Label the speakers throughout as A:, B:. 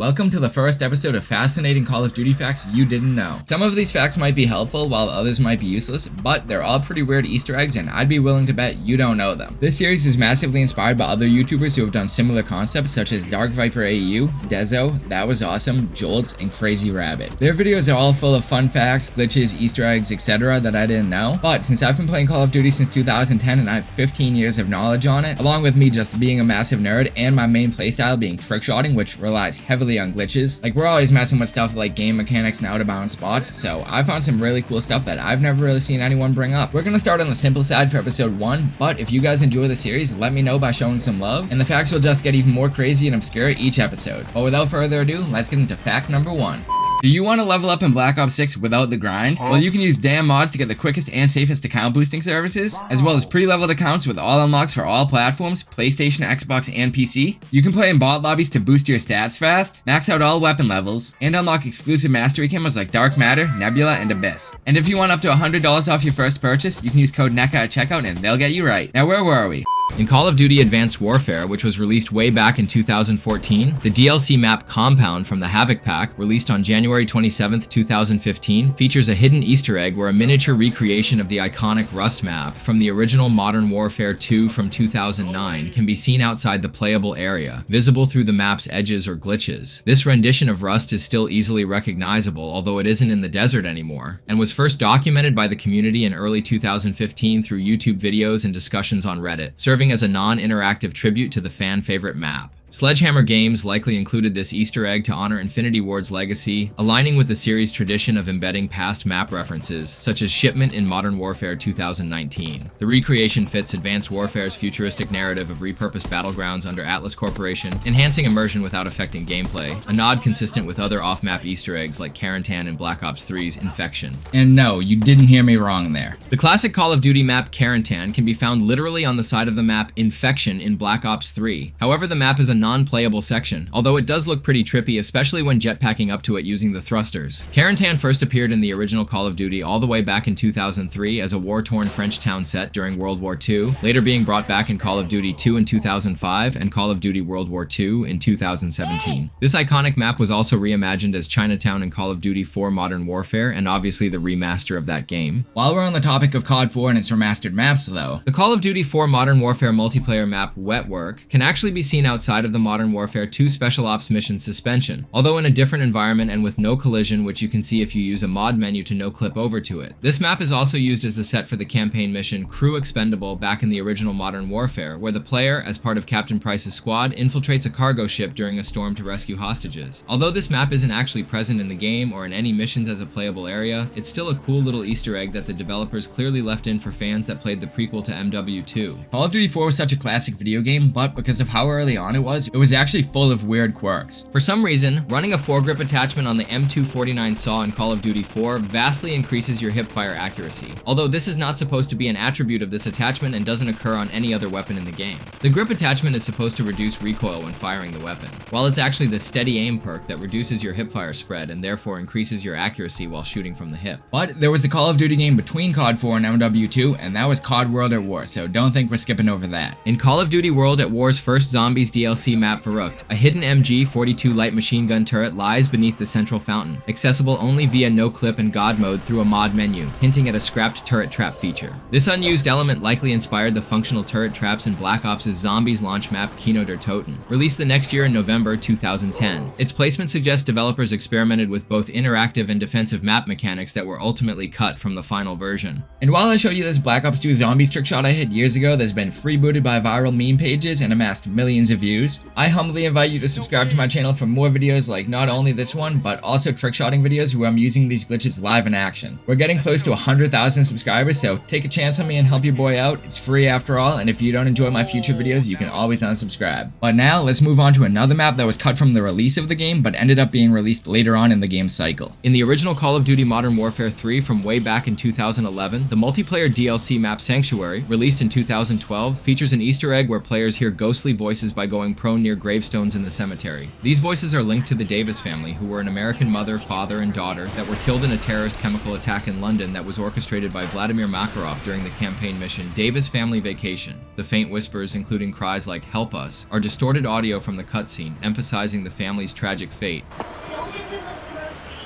A: Welcome to the first episode of Fascinating Call of Duty Facts You Didn't Know. Some of these facts might be helpful while others might be useless, but they're all pretty weird Easter eggs and I'd be willing to bet you don't know them. This series is massively inspired by other YouTubers who have done similar concepts such as Dark Viper AU, Dezo, That Was Awesome, Jolts, and Crazy Rabbit. Their videos are all full of fun facts, glitches, Easter eggs, etc. that I didn't know, but since I've been playing Call of Duty since 2010 and I have 15 years of knowledge on it, along with me just being a massive nerd and my main playstyle being trickshotting, which relies heavily on glitches. Like, we're always messing with stuff like game mechanics and out-of-bounds spots, so I found some really cool stuff that I've never really seen anyone bring up. We're gonna start on the simple side for episode 1, but if you guys enjoy the series, let me know by showing some love, and the facts will just get even more crazy and obscure each episode. But without further ado, let's get into fact number 1. Do you want to level up in Black Ops 6 without the grind? Well, you can use damn mods to get the quickest and safest account boosting services, as well as pre-leveled accounts with all unlocks for all platforms, PlayStation, Xbox, and PC. You can play in bot lobbies to boost your stats fast, max out all weapon levels, and unlock exclusive mastery camos like Dark Matter, Nebula, and Abyss. And if you want up to $100 off your first purchase, you can use code Necca at checkout and they'll get you right. Now, where were we? In Call of Duty Advanced Warfare, which was released way back in 2014, the DLC map Compound from the Havoc pack, released on January 27, 2015, features a hidden Easter egg where a miniature recreation of the iconic Rust map from the original Modern Warfare 2 from 2009 can be seen outside the playable area, visible through the map's edges or glitches. This rendition of Rust is still easily recognizable, although it isn't in the desert anymore, and was first documented by the community in early 2015 through YouTube videos and discussions on Reddit, serving as a non-interactive tribute to the fan-favorite map. Sledgehammer Games likely included this Easter egg to honor Infinity Ward's legacy, aligning with the series' tradition of embedding past map references, such as Shipment in Modern Warfare 2019. The recreation fits Advanced Warfare's futuristic narrative of repurposed battlegrounds under Atlas Corporation, enhancing immersion without affecting gameplay, a nod consistent with other off-map Easter eggs like Carentan and Black Ops 3's Infection. And no, you didn't hear me wrong there. The classic Call of Duty map Carentan can be found literally on the side of the map Infection in Black Ops 3. However, the map is a non-playable section, although it does look pretty trippy, especially when jetpacking up to it using the thrusters. Carentan first appeared in the original Call of Duty all the way back in 2003 as a war-torn French town set during World War II, later being brought back in Call of Duty 2 in 2005 and Call of Duty World War II in 2017. This iconic map was also reimagined as Chinatown in Call of Duty 4 Modern Warfare, and obviously the remaster of that game. While we're on the topic of COD 4 and its remastered maps though, the Call of Duty 4 Modern Warfare multiplayer map Wetwork can actually be seen outside of the Modern Warfare 2 Special Ops mission Suspension, although in a different environment and with no collision, which you can see if you use a mod menu to no-clip over to it. This map is also used as the set for the campaign mission Crew Expendable back in the original Modern Warfare, where the player, as part of Captain Price's squad, infiltrates a cargo ship during a storm to rescue hostages. Although this map isn't actually present in the game or in any missions as a playable area, it's still a cool little Easter egg that the developers clearly left in for fans that played the prequel to MW2. Call of Duty 4 was such a classic video game, but because of how early on it was actually full of weird quirks. For some reason, running a foregrip attachment on the M249 saw in Call of Duty 4 vastly increases your hipfire accuracy, although this is not supposed to be an attribute of this attachment and doesn't occur on any other weapon in the game. The grip attachment is supposed to reduce recoil when firing the weapon, while it's actually the steady aim perk that reduces your hipfire spread and therefore increases your accuracy while shooting from the hip. But there was a Call of Duty game between COD 4 and MW2, and that was COD World at War, so don't think we're skipping over that. In Call of Duty World at War's first Zombies DLC map Verruckt, a hidden MG-42 light machine gun turret lies beneath the central fountain, accessible only via no-clip and God mode through a mod menu, hinting at a scrapped turret trap feature. This unused element likely inspired the functional turret traps in Black Ops' Zombies launch map Kino der Toten, released the next year in November 2010. Its placement suggests developers experimented with both interactive and defensive map mechanics that were ultimately cut from the final version. And while I showed you this Black Ops 2 Zombies trick shot I hit years ago that's been freebooted by viral meme pages and amassed millions of views, I humbly invite you to subscribe to my channel for more videos like not only this one, but also trickshotting videos where I'm using these glitches live in action. We're getting close to 100,000 subscribers, so take a chance on me and help your boy out. It's free after all, and if you don't enjoy my future videos, you can always unsubscribe. But now, let's move on to another map that was cut from the release of the game, but ended up being released later on in the game's cycle. In the original Call of Duty Modern Warfare 3 from way back in 2011, the multiplayer DLC map Sanctuary, released in 2012, features an Easter egg where players hear ghostly voices by going prone near gravestones in the cemetery. These voices are linked to the Davis family, who were an American mother, father, and daughter that were killed in a terrorist chemical attack in London that was orchestrated by Vladimir Makarov during the campaign mission Davis Family Vacation. The faint whispers, including cries like "Help us," are distorted audio from the cutscene, emphasizing the family's tragic fate.
B: Don't get too close to Rosie.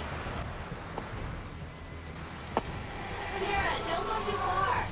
B: Sarah, don't go too far.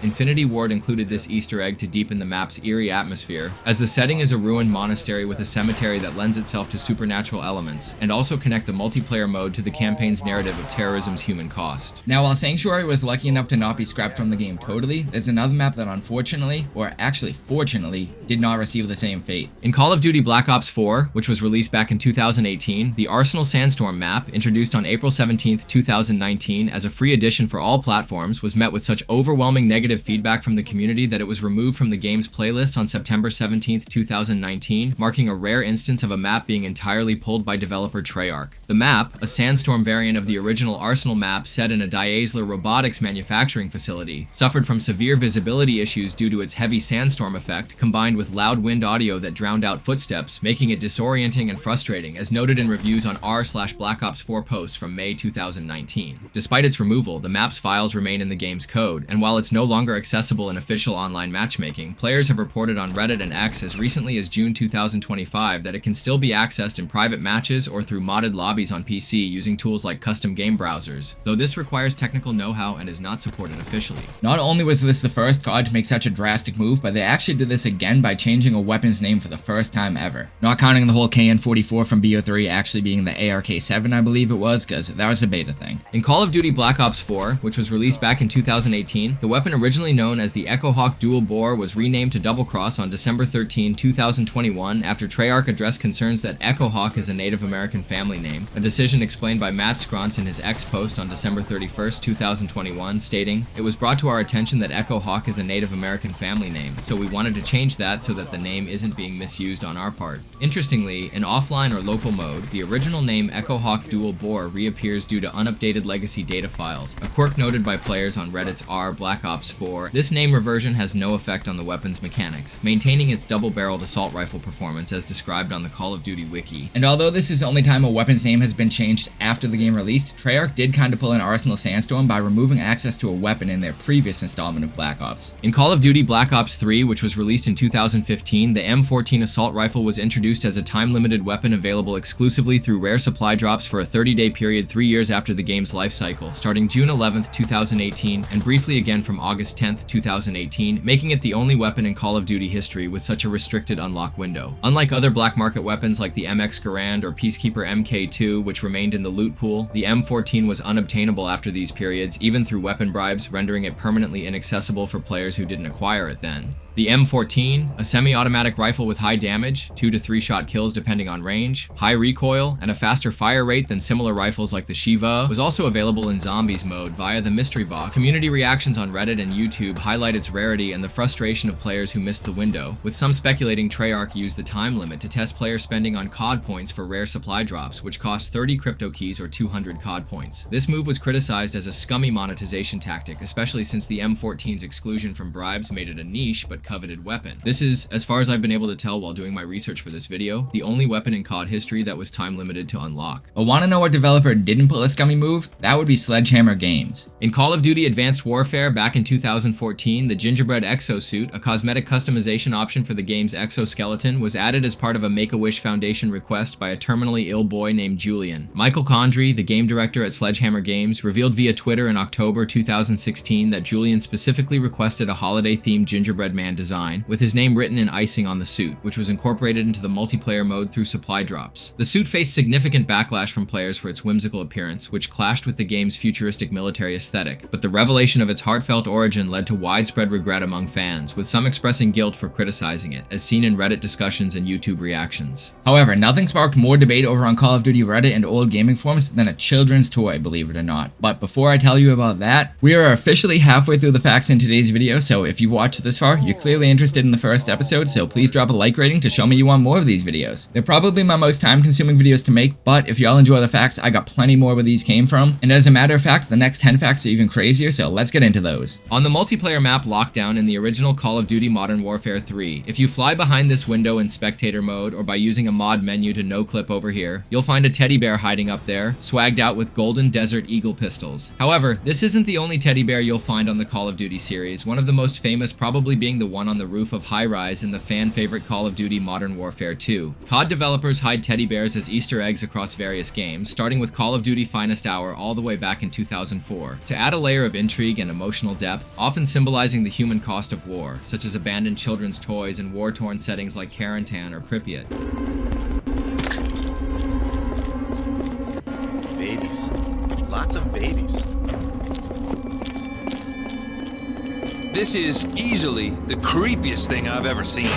A: Infinity Ward included this Easter egg to deepen the map's eerie atmosphere, as the setting is a ruined monastery with a cemetery that lends itself to supernatural elements, and also connect the multiplayer mode to the campaign's narrative of terrorism's human cost. Now, while Sanctuary was lucky enough to not be scrapped from the game totally, there's another map that unfortunately, or actually fortunately, did not receive the same fate. In Call of Duty Black Ops 4, which was released back in 2018, the Arsenal Sandstorm map, introduced on April 17, 2019 as a free addition for all platforms, was met with such overwhelming negative feedback from the community that it was removed from the game's playlist on September 17, 2019, marking a rare instance of a map being entirely pulled by developer Treyarch. The map, a Sandstorm variant of the original Arsenal map set in a Diazler robotics manufacturing facility, suffered from severe visibility issues due to its heavy sandstorm effect, combined with loud wind audio that drowned out footsteps, making it disorienting and frustrating, as noted in reviews on r/Black Ops 4 posts from May 2019. Despite its removal, the map's files remain in the game's code, and while it's no longer accessible in official online matchmaking, players have reported on Reddit and X as recently as June 2025 that it can still be accessed in private matches or through modded lobbies on PC using tools like custom game browsers, though this requires technical know-how and is not supported officially. Not only was this the first COD to make such a drastic move, but they actually did this again by changing a weapon's name for the first time ever. Not counting the whole KN-44 from BO3 actually being the ARK-7, I believe it was, because that was a beta thing. In Call of Duty Black Ops 4, which was released back in 2018, the weapon originally known as the Echohawk dual bore was renamed to Doublecross on December 13, 2021 after Treyarch addressed concerns that Echohawk is a Native American family name, a decision explained by Matt Scrontz in his X post on December 31, 2021, stating, "It was brought to our attention that Echohawk is a Native American family name, so we wanted to change that so that the name isn't being misused on our part." Interestingly, in offline or local mode, the original name Echohawk dual bore reappears due to unupdated legacy data files, a quirk noted by players on Reddit's r/Black Ops 4. This name reversion has no effect on the weapon's mechanics, maintaining its double-barreled assault rifle performance as described on the Call of Duty wiki. And although this is the only time a weapon's name has been changed after the game released, Treyarch did kinda pull an Arsenal Sandstorm by removing access to a weapon in their previous installment of Black Ops. In Call of Duty Black Ops 3, which was released in 2015, the M14 assault rifle was introduced as a time-limited weapon available exclusively through rare supply drops for a 30-day period 3 years after the game's life cycle, starting June 11, 2018, and briefly again from August 10, 2018, making it the only weapon in Call of Duty history with such a restricted unlock window. Unlike other black market weapons like the MX Garand or Peacekeeper MK2, which remained in the loot pool, the M14 was unobtainable after these periods, even through weapon bribes, rendering it permanently inaccessible for players who didn't acquire it then. The M14, a semi-automatic rifle with high damage, 2 to 3 shot kills depending on range, high recoil, and a faster fire rate than similar rifles like the Shiva, was also available in Zombies mode via the Mystery Box. Community reactions on Reddit and YouTube highlight its rarity and the frustration of players who missed the window, with some speculating Treyarch used the time limit to test player spending on COD points for rare supply drops, which cost 30 crypto keys or 200 COD points. This move was criticized as a scummy monetization tactic, especially since the M14's exclusion from bribes made it a niche but coveted weapon. This is, as far as I've been able to tell while doing my research for this video, the only weapon in COD history that was time limited to unlock. But wanna know what developer didn't pull a scummy move? That would be Sledgehammer Games. In Call of Duty Advanced Warfare back in 2014, the Gingerbread exosuit, a cosmetic customization option for the game's exoskeleton, was added as part of a Make-A-Wish Foundation request by a terminally ill boy named Julian. Michael Condrey, the game director at Sledgehammer Games, revealed via Twitter in October 2016 that Julian specifically requested a holiday-themed gingerbread man design, with his name written in icing on the suit, which was incorporated into the multiplayer mode through supply drops. The suit faced significant backlash from players for its whimsical appearance, which clashed with the game's futuristic military aesthetic, but the revelation of its heartfelt origin led to widespread regret among fans, with some expressing guilt for criticizing it, as seen in Reddit discussions and YouTube reactions. However, nothing sparked more debate over on Call of Duty Reddit and old gaming forums than a children's toy, believe it or not. But before I tell you about that, we are officially halfway through the facts in today's video, so if you've watched this far, you're clearly interested in the first episode, so please drop a like rating to show me you want more of these videos. They're probably my most time-consuming videos to make, but if y'all enjoy the facts, I got plenty more where these came from. And as a matter of fact, the next 10 facts are even crazier, so let's get into those. On the multiplayer map Lockdown in the original Call of Duty Modern Warfare 3, if you fly behind this window in spectator mode, or by using a mod menu to no-clip over here, you'll find a teddy bear hiding up there, swagged out with golden Desert Eagle pistols. However, this isn't the only teddy bear you'll find on the Call of Duty series, one of the most famous probably being the one on the roof of High Rise in the fan-favorite Call of Duty Modern Warfare 2. COD developers hide teddy bears as Easter eggs across various games, starting with Call of Duty Finest Hour all the way back in 2004, to add a layer of intrigue and emotional depth, often symbolizing the human cost of war, such as abandoned children's toys in war-torn settings like Carentan or Pripyat.
C: Babies. Lots of babies.
D: This is easily the creepiest thing I've ever seen.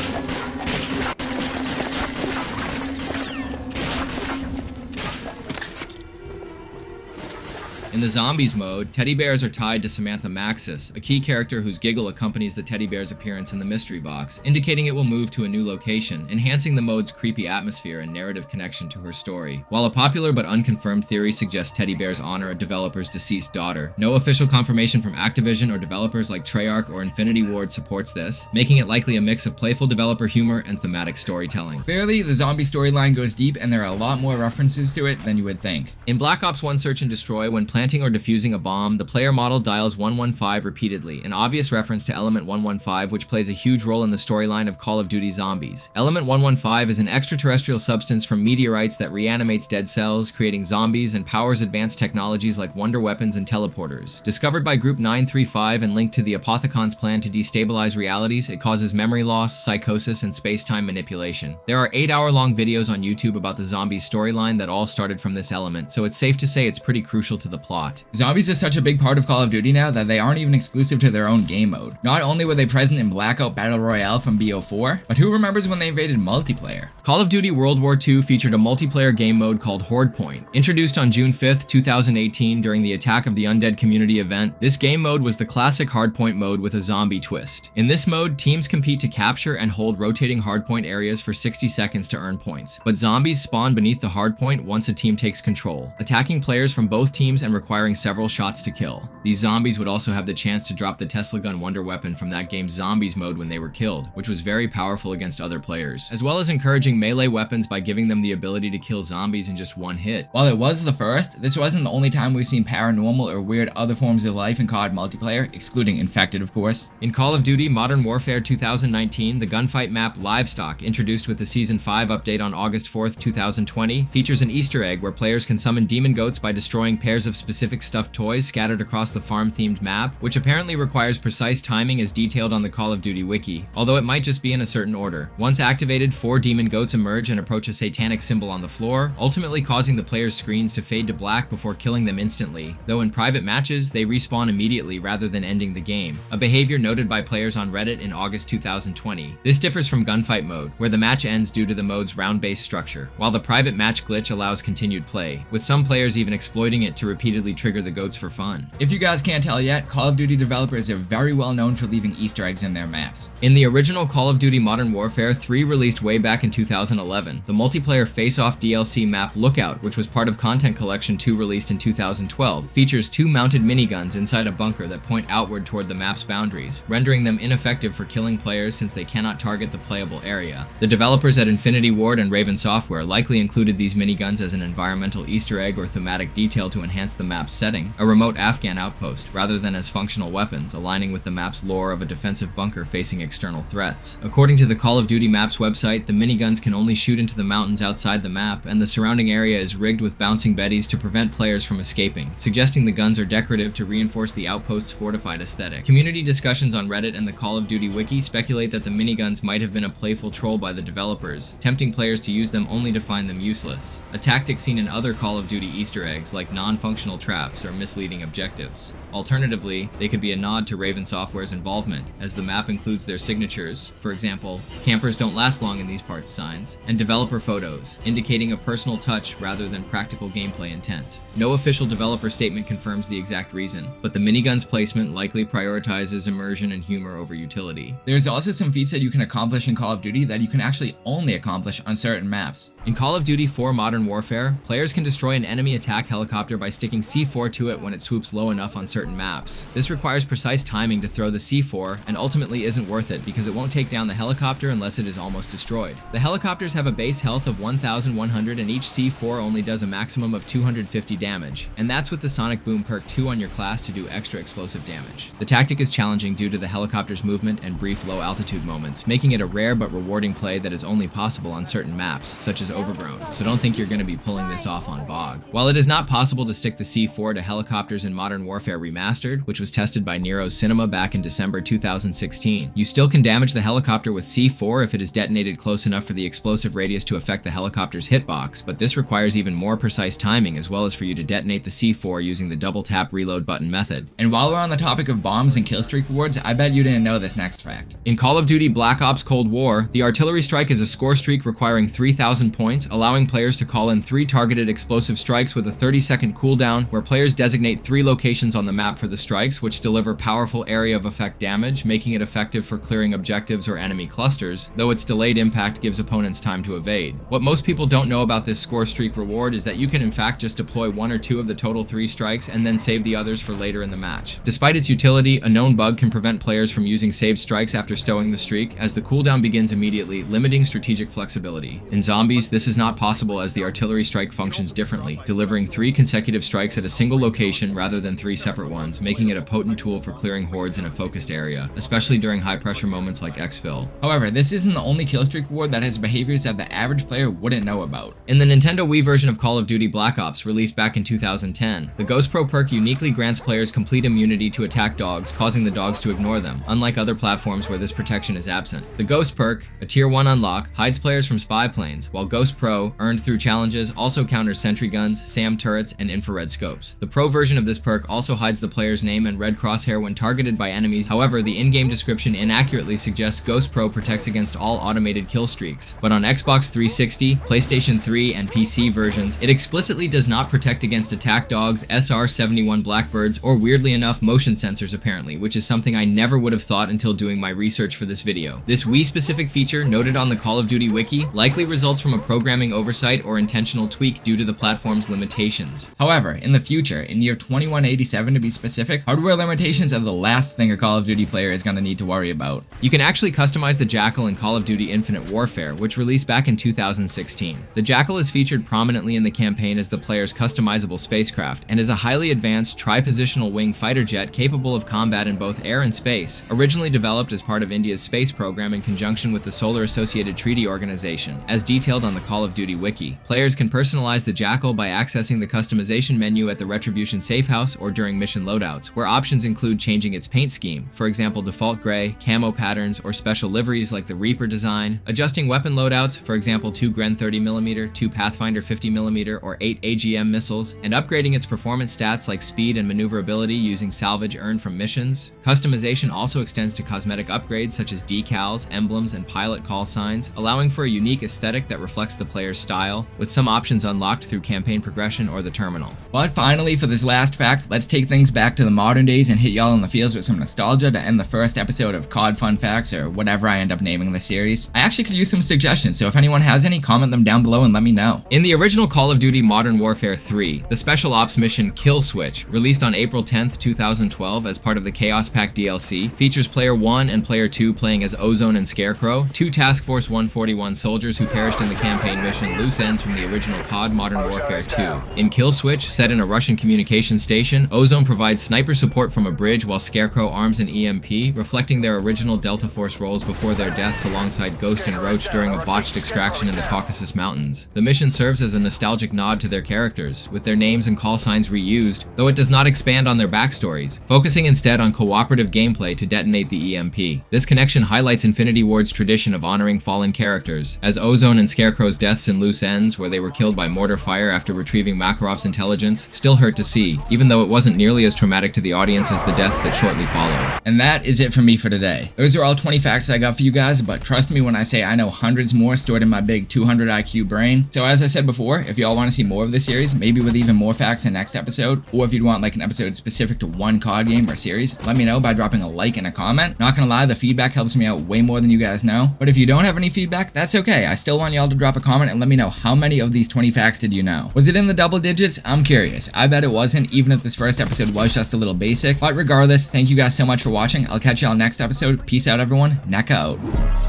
A: In the Zombies mode, teddy bears are tied to Samantha Maxis, a key character whose giggle accompanies the teddy bear's appearance in the mystery box, indicating it will move to a new location, enhancing the mode's creepy atmosphere and narrative connection to her story. While a popular but unconfirmed theory suggests teddy bears honor a developer's deceased daughter, no official confirmation from Activision or developers like Treyarch or Infinity Ward supports this, making it likely a mix of playful developer humor and thematic storytelling. Clearly, the zombie storyline goes deep, and there are a lot more references to it than you would think. In Black Ops 1 Search and Destroy, when planting or defusing a bomb, the player model dials 115 repeatedly, an obvious reference to Element 115, which plays a huge role in the storyline of Call of Duty Zombies. Element 115 is an extraterrestrial substance from meteorites that reanimates dead cells, creating zombies, and powers advanced technologies like wonder weapons and teleporters. Discovered by Group 935 and linked to the Apothecon's plan to destabilize realities, it causes memory loss, psychosis, and space-time manipulation. There are 8-hour-long videos on YouTube about the zombies storyline that all started from this element, so it's safe to say it's pretty crucial to the plot. Zombies are such a big part of Call of Duty now that they aren't even exclusive to their own game mode. Not only were they present in Blackout Battle Royale from BO4, but who remembers when they invaded multiplayer? Call of Duty World War II featured a multiplayer game mode called Hordepoint. Introduced on June 5th, 2018 during the Attack of the Undead Community event, this game mode was the classic hardpoint mode with a zombie twist. In this mode, teams compete to capture and hold rotating hardpoint areas for 60 seconds to earn points, but zombies spawn beneath the hardpoint once a team takes control, attacking players from both teams and requiring several shots to kill. These zombies would also have the chance to drop the Tesla gun wonder weapon from that game's Zombies mode when they were killed, which was very powerful against other players, as well as encouraging melee weapons by giving them the ability to kill zombies in just one hit. While it was the first, this wasn't the only time we've seen paranormal or weird other forms of life in COD multiplayer, excluding Infected of course. In Call of Duty Modern Warfare 2019, the gunfight map Livestock, introduced with the Season 5 update on August 4th, 2020, features an Easter egg where players can summon demon goats by destroying pairs of specific stuffed toys scattered across the farm-themed map, which apparently requires precise timing as detailed on the Call of Duty wiki, although it might just be in a certain order. Once activated, 4 demon goats emerge and approach a satanic symbol on the floor, ultimately causing the player's screens to fade to black before killing them instantly, though in private matches, they respawn immediately rather than ending the game, a behavior noted by players on Reddit in August 2020. This differs from gunfight mode, where the match ends due to the mode's round-based structure, while the private match glitch allows continued play, with some players even exploiting it to repeatedly trigger the goats for fun. If you guys can't tell yet, Call of Duty developers are very well known for leaving Easter eggs in their maps. In the original Call of Duty Modern Warfare 3 released way back in 2011, the multiplayer face-off DLC map Lookout, which was part of Content Collection 2 released in 2012, features 2 mounted miniguns inside a bunker that point outward toward the map's boundaries, rendering them ineffective for killing players since they cannot target the playable area. The developers at Infinity Ward and Raven Software likely included these miniguns as an environmental Easter egg or thematic detail to enhance the map's setting, a remote Afghan outpost, rather than as functional weapons, aligning with the map's lore of a defensive bunker facing external threats. According to the Call of Duty map's website, the miniguns can only shoot into the mountains outside the map, and the surrounding area is rigged with bouncing betties to prevent players from escaping, suggesting the guns are decorative to reinforce the outpost's fortified aesthetic. Community discussions on Reddit and the Call of Duty wiki speculate that the miniguns might have been a playful troll by the developers, tempting players to use them only to find them useless, a tactic seen in other Call of Duty Easter eggs like non-functional traps or misleading objectives. Alternatively, they could be a nod to Raven Software's involvement, as the map includes their signatures, for example, campers don't last long in these parts signs, and developer photos, indicating a personal touch rather than practical gameplay intent. No official developer statement confirms the exact reason, but the minigun's placement likely prioritizes immersion and humor over utility. There's also some feats that you can accomplish in Call of Duty that you can actually only accomplish on certain maps. In Call of Duty 4 Modern Warfare, players can destroy an enemy attack helicopter by sticking C4 to it when it swoops low enough on certain maps. This requires precise timing to throw the C4 and ultimately isn't worth it because it won't take down the helicopter unless it is almost destroyed. The helicopters have a base health of 1,100 and each C4 only does a maximum of 250 damage, and that's with the Sonic Boom perk 2 on your class to do extra explosive damage. The tactic is challenging due to the helicopter's movement and brief low altitude moments, making it a rare but rewarding play that is only possible on certain maps, such as Overgrown, so don't think you're going to be pulling this off on Bog. While it is not possible to stick the C4 to helicopters in Modern Warfare Remastered, which was tested by Nero's Cinema back in December 2016, you still can damage the helicopter with C4 if it is detonated close enough for the explosive radius to affect the helicopter's hitbox, but this requires even more precise timing as well as for you to detonate the C4 using the double tap reload button method. And while we're on the topic of bombs and killstreak rewards, I bet you didn't know this next fact. In Call of Duty Black Ops Cold War, the artillery strike is a score streak requiring 3,000 points, allowing players to call in 3 targeted explosive strikes with a 30-second cooldown, where players designate 3 locations on the map for the strikes, which deliver powerful area of effect damage, making it effective for clearing objectives or enemy clusters, though its delayed impact gives opponents time to evade. What most people don't know about this score streak reward is that you can in fact just deploy 1 or 2 of the total 3 strikes and then save the others for later in the match. Despite its utility, a known bug can prevent players from using saved strikes after stowing the streak, as the cooldown begins immediately, limiting strategic flexibility. In Zombies, this is not possible as the artillery strike functions differently, delivering 3 consecutive strikes at a single location rather than 3 separate ones, making it a potent tool for clearing hordes in a focused area, especially during high-pressure moments like exfil. However, this isn't the only killstreak reward that has behaviors that the average player wouldn't know about. In the Nintendo Wii version of Call of Duty Black Ops, released back in 2010, the Ghost Pro perk uniquely grants players complete immunity to attack dogs, causing the dogs to ignore them, unlike other platforms where this protection is absent. The Ghost perk, a Tier 1 unlock, hides players from spy planes, while Ghost Pro, earned through challenges, also counters sentry guns, SAM turrets, and infrared scopes. The Pro version of this perk also hides the player's name and red crosshair when targeted by enemies. However, the in-game description inaccurately suggests Ghost Pro protects against all automated kill streaks, but on Xbox 360, PlayStation 3, and PC versions, it explicitly does not protect against attack dogs, SR-71 Blackbirds, or weirdly enough, motion sensors apparently, which is something I never would have thought until doing my research for this video. This Wii-specific feature, noted on the Call of Duty wiki, likely results from a programming oversight or intentional tweak due to the platform's limitations. However, in the future, in year 2187 to be specific, hardware limitations are the last thing a Call of Duty player is going to need to worry about. You can actually customize the Jackal in Call of Duty Infinite Warfare, which released back in 2016. The Jackal is featured prominently in the campaign as the player's customizable spacecraft, and is a highly advanced tri-positional wing fighter jet capable of combat in both air and space, originally developed as part of India's space program in conjunction with the Solar Associated Treaty Organization, as detailed on the Call of Duty wiki. Players can personalize the Jackal by accessing the customization menu at the Retribution Safe House or during mission loadouts, where options include changing its paint scheme, for example default gray, camo patterns, or special liveries like the Reaper design, adjusting weapon loadouts, for example 2 Gren 30mm, 2 Pathfinder 50mm, or 8 AGM missiles, and upgrading its performance stats like speed and maneuverability using salvage earned from missions. Customization also extends to cosmetic upgrades such as decals, emblems, and pilot call signs, allowing for a unique aesthetic that reflects the player's style, with some options unlocked through campaign progression or the terminal. But finally, for this last fact, let's take things back to the modern days and hit y'all in the feels with some nostalgia to end the first episode of COD Fun Facts, or whatever I end up naming the series. I actually could use some suggestions, so if anyone has any, comment them down below and let me know. In the original Call of Duty Modern Warfare 3, the special ops mission Kill Switch, released on April 10th, 2012 as part of the Chaos Pack DLC, features Player 1 and Player 2 playing as Ozone and Scarecrow, 2 Task Force 141 soldiers who perished in the campaign mission Loose Ends from the original COD Modern Warfare 2. In Kill Switch, set in a Russian communications station, Ozone provides sniper support from a bridge while Scarecrow arms an EMP, reflecting their original Delta Force roles before their deaths alongside Ghost and Roach during a botched extraction in the Caucasus Mountains. The mission serves as a nostalgic nod to their characters, with their names and call signs reused, though it does not expand on their backstories, focusing instead on cooperative gameplay to detonate the EMP. This connection highlights Infinity Ward's tradition of honoring fallen characters, as Ozone and Scarecrow's deaths in Loose Ends, where they were killed by mortar fire after retrieving Makarov's intelligence, still hurt to see, even though it wasn't nearly as traumatic to the audience as the deaths that shortly followed. And that is it for me for today. Those are all 20 facts I got for you guys, but trust me when I say I know hundreds more stored in my big 200 IQ brain. So as I said before, if y'all want to see more of this series, maybe with even more facts in next episode, or if you'd want like an episode specific to one card game or series, let me know by dropping a like and a comment. Not gonna lie, the feedback helps me out way more than you guys know. But if you don't have any feedback, that's okay. I still want y'all to drop a comment and let me know how many of these 20 facts did you know. Was it in the double digits? I'm curious. I bet it wasn't, even if this first episode was just a little basic. But regardless, thank you guys so much for watching. I'll catch y'all next episode. Peace out, everyone. Necca out.